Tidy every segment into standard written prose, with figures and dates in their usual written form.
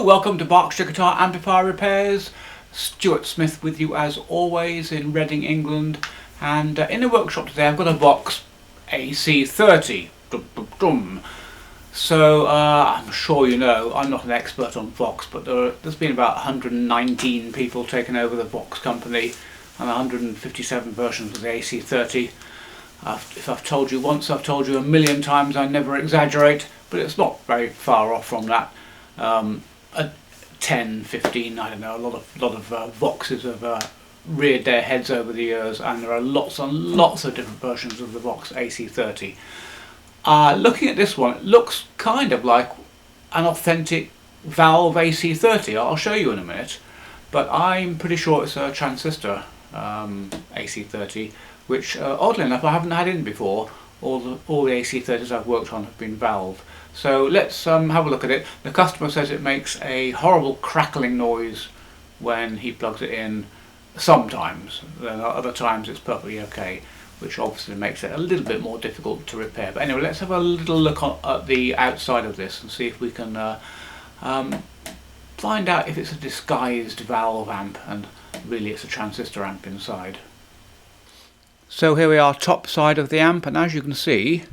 welcome to Berkshire Guitar Amplifier Repairs. Stuart Smith with you as always in Reading, England. And in the workshop today I've got a VOX AC30. So I'm sure you know, I'm not an expert on VOX, but there's been about 119 people taking over the VOX company and 157 versions of the AC30. If I've told you once, I've told you a million times. I never exaggerate, but it's not very far off from that. 10, 15, I don't know, a lot of VOXes have reared their heads over the years, and there are lots and lots of different versions of the VOX AC30. Looking at this one, it looks kind of like an authentic valve AC30. I'll show you in a minute, but I'm pretty sure it's a Transistor AC30, which oddly enough I haven't had in before. All the AC30s I've worked on have been valve. So let's have a look at it. The customer says it makes a horrible crackling noise when he plugs it in sometimes. Then other times it's perfectly okay, which obviously makes it a little bit more difficult to repair. But anyway, let's have a little look at the outside of this and see if we can find out if it's a disguised valve amp and really it's a transistor amp inside. So here we are, top side of the amp, and as you can see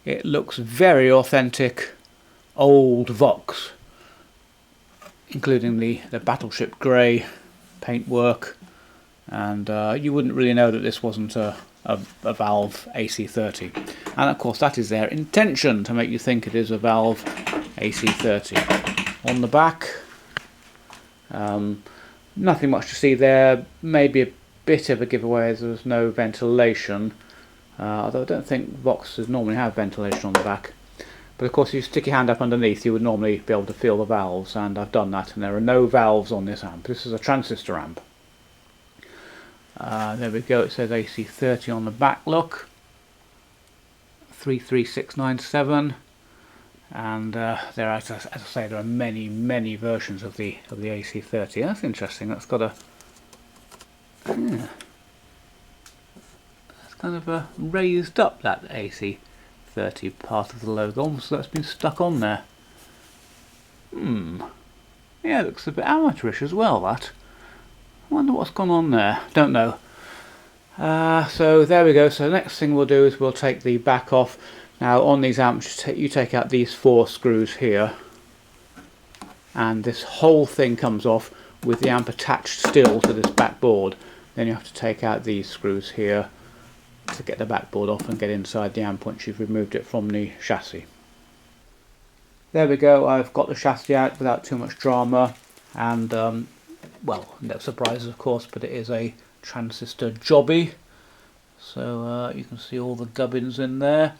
it looks very authentic old VOX, including the battleship grey paintwork, and you wouldn't really know that this wasn't a valve AC30, and of course that is their intention, to make you think it is a valve AC30. On the back, nothing much to see there, maybe a bit of a giveaway as there's no ventilation, although I don't think VOXes normally have ventilation on the back. But of course if you stick your hand up underneath you would normally be able to feel the valves, and I've done that and there are no valves on this amp. This is a transistor amp. There we go, it says AC30 on the back, look, 33697, and there, as I say, there are many versions of the AC30. That's interesting. That's got a that's kind of raised up, that AC30 part of the logo, almost that's been stuck on there. Yeah, it looks a bit amateurish as well, that. I wonder what's gone on there. Don't know. So there we go. So the next thing we'll do is we'll take the back off. Now on these amps you take out these 4 screws here, and this whole thing comes off with the amp attached still to this backboard. Then you have to take out these screws here to get the backboard off and get inside the amp once you've removed it from the chassis. There we go, I've got the chassis out without too much drama, and well, no surprises of course, but it is a transistor jobby. So you can see all the gubbins in there,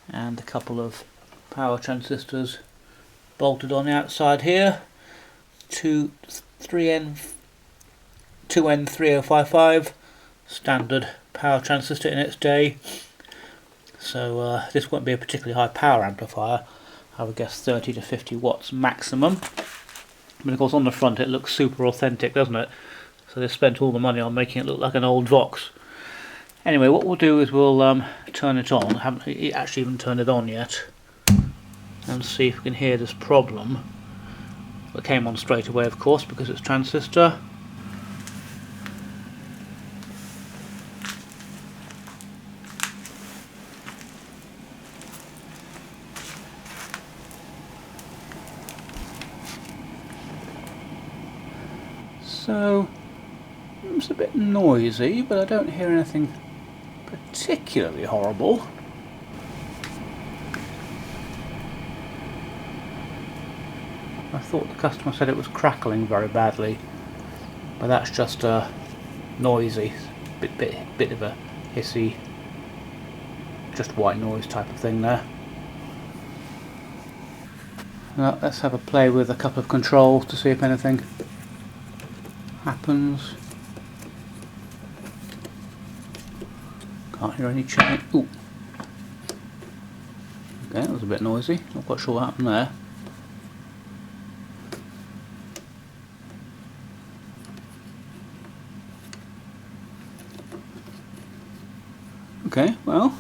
and a couple of power transistors bolted on the outside here. 2N3055, standard power transistor in its day. So this won't be a particularly high power amplifier, I would guess 30 to 50 watts maximum. But of course on the front it looks super authentic, doesn't it? So they spent all the money on making it look like an old VOX. Anyway, what we'll do is we'll turn it on. I haven't actually even turned it on yet, and see if we can hear this problem. It came on straight away of course because it's transistor. So it's a bit noisy, but I don't hear anything particularly horrible. I thought the customer said it was crackling very badly, but that's just noisy, bit of a hissy, just white noise type of thing there. Now let's have a play with a couple of controls to see if anything happens. Can't hear any churning. Ooh. Okay, that was a bit noisy. Not quite sure what happened there. Okay, well,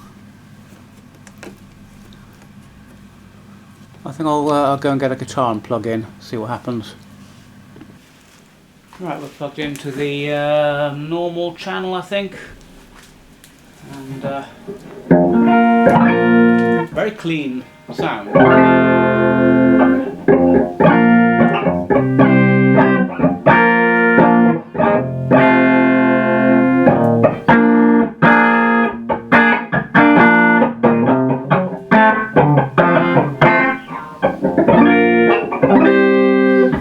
I think I'll go and get a guitar and plug in, see what happens. Right, we're plugged into the normal channel, I think, and very clean sound.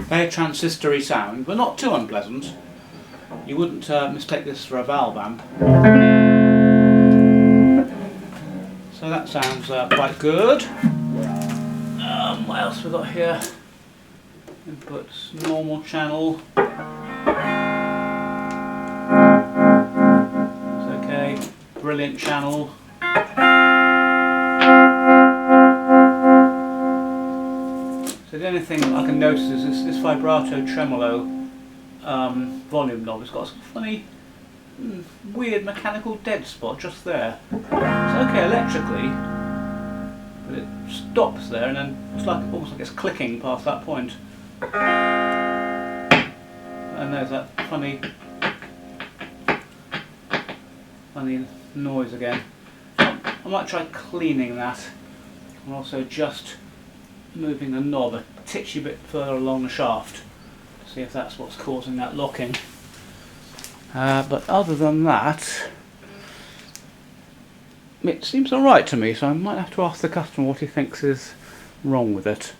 Very transistor-y sound, but not too unpleasant. You wouldn't mistake this for a valve amp. So that sounds quite good. What else have we got here? Inputs, normal channel. It's okay. Brilliant channel. So the only thing I can notice is this vibrato tremolo volume knob. It's got a funny, weird mechanical dead spot just there. It's okay electrically, but it stops there, and then it's like almost like it's clicking past that point. And there's that funny noise again. I might try cleaning that, and also just moving the knob a titchy bit further along the shaft. See if that's what's causing that locking. But other than that, it seems alright to me, so I might have to ask the customer what he thinks is wrong with it.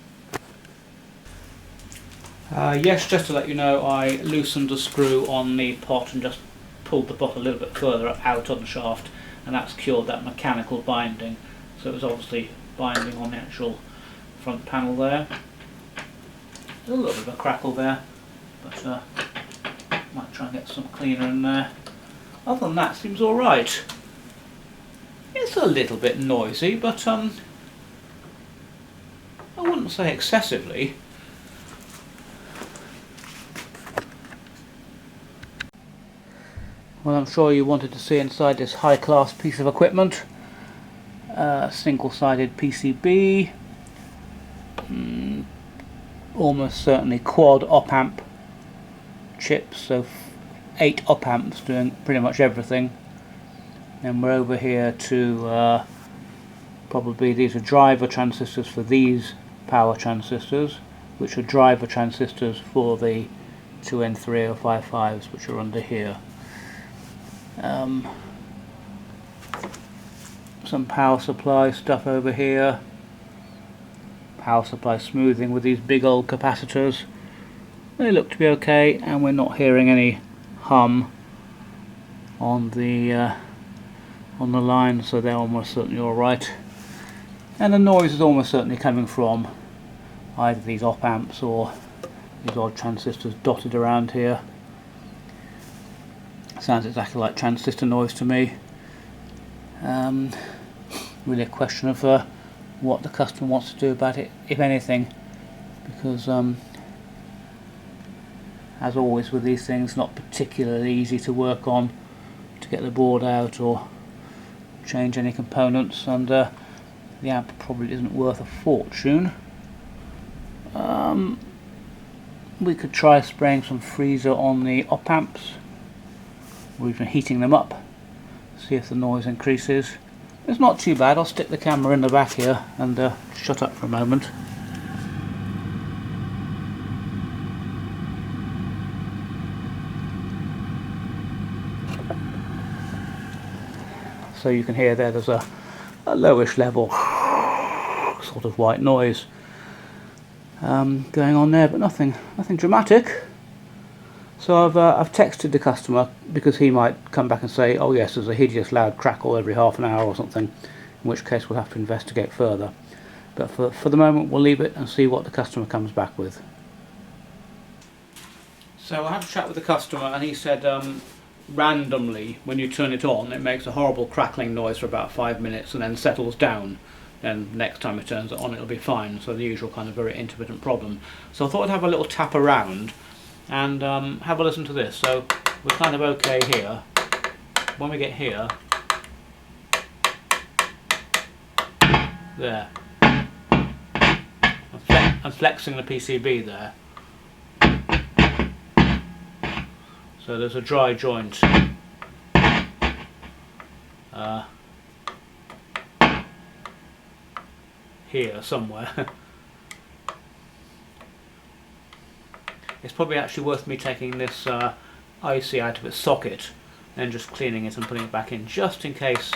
Yes, just to let you know, I loosened the screw on the pot and just pulled the pot a little bit further out on the shaft, and that's cured that mechanical binding. So it was obviously binding on the actual front panel there. There's a little bit of a crackle there, but might try and get some cleaner in there. Other than that, seems alright. It's a little bit noisy, but I wouldn't say excessively. Well, I'm sure you wanted to see inside this high-class piece of equipment. Single-sided PCB. Almost certainly quad op-amp chips, so 8 op-amps doing pretty much everything. And we're over here to probably these are driver transistors for these power transistors, which are driver transistors for the 2N3055s, which are under here. Some power supply stuff over here. Power supply smoothing with these big old capacitors. They look to be okay, and we're not hearing any hum on the line, so they're almost certainly alright. And the noise is almost certainly coming from either these op amps or these odd transistors dotted around here. Sounds exactly like transistor noise to me. Really a question of what the customer wants to do about it, if anything, because as always with these things, not particularly easy to work on, to get the board out or change any components, and the amp probably isn't worth a fortune. We could try spraying some freezer on the op amps, or even heating them up, see if the noise increases. It's not too bad. I'll stick the camera in the back here and shut up for a moment. So you can hear there's a lowish level sort of white noise going on there, but nothing dramatic. So I've texted the customer, because he might come back and say, oh yes, there's a hideous loud crackle every half an hour or something, in which case we'll have to investigate further. But for the moment we'll leave it and see what the customer comes back with. So I had a chat with the customer, and he said randomly when you turn it on it makes a horrible crackling noise for about 5 minutes and then settles down. And next time it turns it on it'll be fine, so the usual kind of very intermittent problem. So I thought I'd have a little tap around and have a listen to this. So we're kind of okay here. When we get here, there. and flexing the PCB there. So there's a dry joint here somewhere. It's probably actually worth me taking this IC out of its socket and just cleaning it and putting it back in, just in case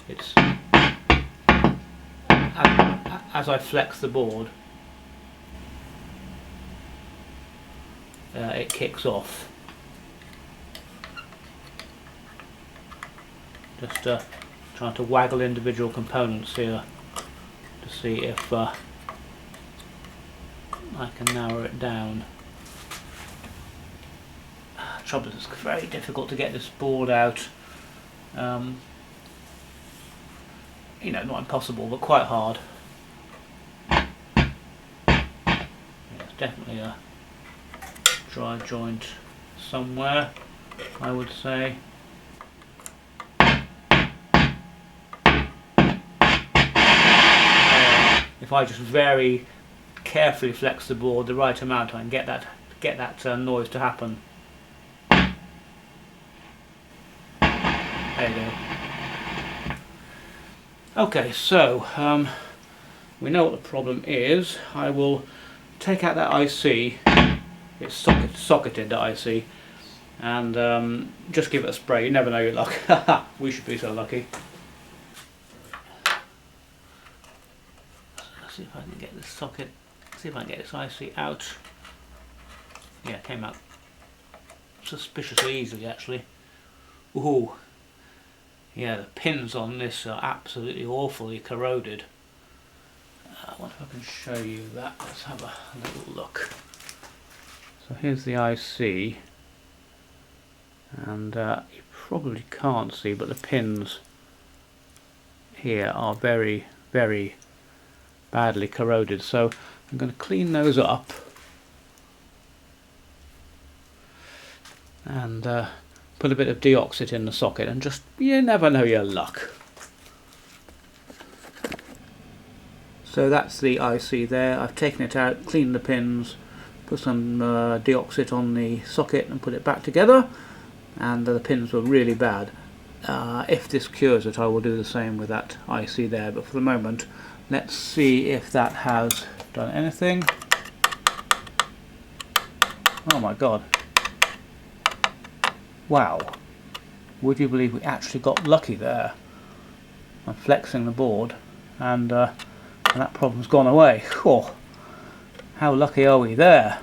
it's as I flex the board it kicks off. Just trying to waggle individual components here to see if I can narrow it down. Trouble is, it's very difficult to get this board out. You know, not impossible, but quite hard. Yeah, it's definitely a dry joint somewhere, I would say. If I just very carefully flex the board the right amount, I can get that noise to happen. There you go. Okay, so we know what the problem is. I will take out that IC, it's socketed, that IC, and just give it a spray. You never know your luck. We should be so lucky. Let's see if I can get this socket, see if I can get this IC out. Yeah, it came out suspiciously easily actually. Ooh. Yeah, the pins on this are absolutely awfully corroded. I wonder if I can show you that. Let's have a little look. So here's the IC, and you probably can't see, but the pins here are very, very badly corroded. So I'm going to clean those up and put a bit of deoxit in the socket, and just, you never know your luck. So that's the IC there. I've taken it out, cleaned the pins, put some deoxit on the socket and put it back together, and the pins were really bad. If this cures it, I will do the same with that IC there, but for the moment let's see if that has done anything. Oh my god. Wow, would you believe we actually got lucky there? I'm flexing the board and that problem's gone away. Oh, how lucky are we there?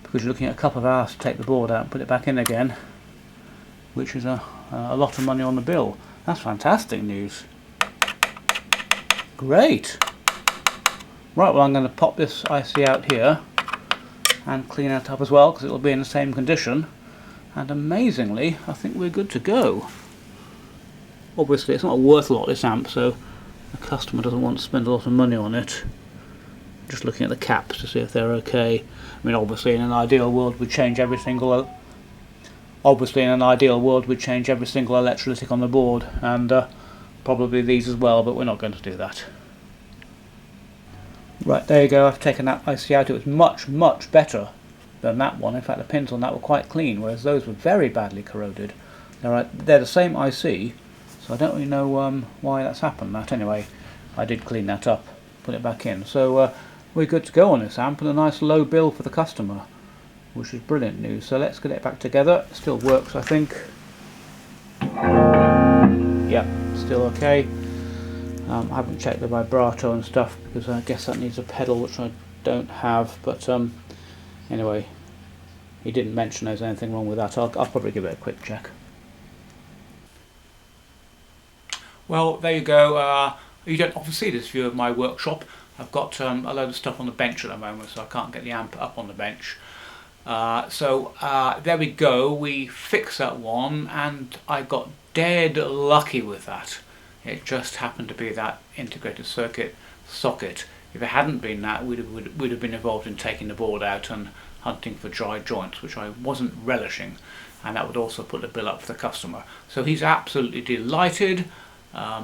Because you're looking at a couple of hours to take the board out and put it back in again, which is a lot of money on the bill. That's fantastic news. Great. Right, well I'm going to pop this IC out here and clean it up as well, because it will be in the same condition. And amazingly, I think we're good to go. Obviously it's not worth a lot, this amp, so the customer doesn't want to spend a lot of money on it. Just looking at the caps to see if they're okay. I mean, obviously in an ideal world we'd change every single electrolytic on the board, and probably these as well, but we're not going to do that. Right, there you go. I've taken that IC out. It was much better than that one. In fact, the pins on that were quite clean, whereas those were very badly corroded. They're the same IC, so I don't really know why that's happened. That anyway, I did clean that up, put it back in. So we're good to go on this amp, and a nice low bill for the customer, which is brilliant news. So let's get it back together. It still works, I think. Yep, still okay. I haven't checked the vibrato and stuff, because I guess that needs a pedal, which I don't have, but anyway, he didn't mention there's anything wrong with that. I'll probably give it a quick check. Well, there you go. You don't often see this view of my workshop. I've got a load of stuff on the bench at the moment, so I can't get the amp up on the bench. There we go. We fixed that one, and I got dead lucky with that. It just happened to be that integrated circuit socket. If it hadn't been that, we'd have been involved in taking the board out and hunting for dry joints, which I wasn't relishing, and that would also put the bill up for the customer. So he's absolutely delighted.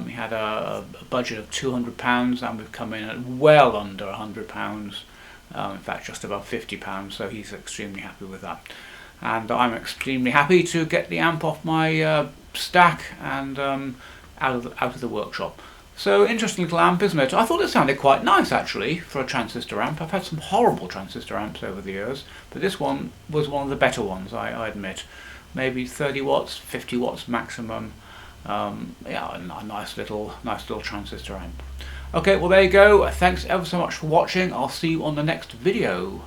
He had a budget of £200 and we've come in at well under £100. In fact, just above £50, so he's extremely happy with that. And I'm extremely happy to get the amp off my stack and out of the workshop. So interesting little amp, isn't it? I thought it sounded quite nice actually for a transistor amp. I've had some horrible transistor amps over the years, but this one was one of the better ones, I admit. Maybe 30 watts, 50 watts maximum. Yeah, a nice little transistor amp. Okay, well there you go. Thanks ever so much for watching. I'll see you on the next video.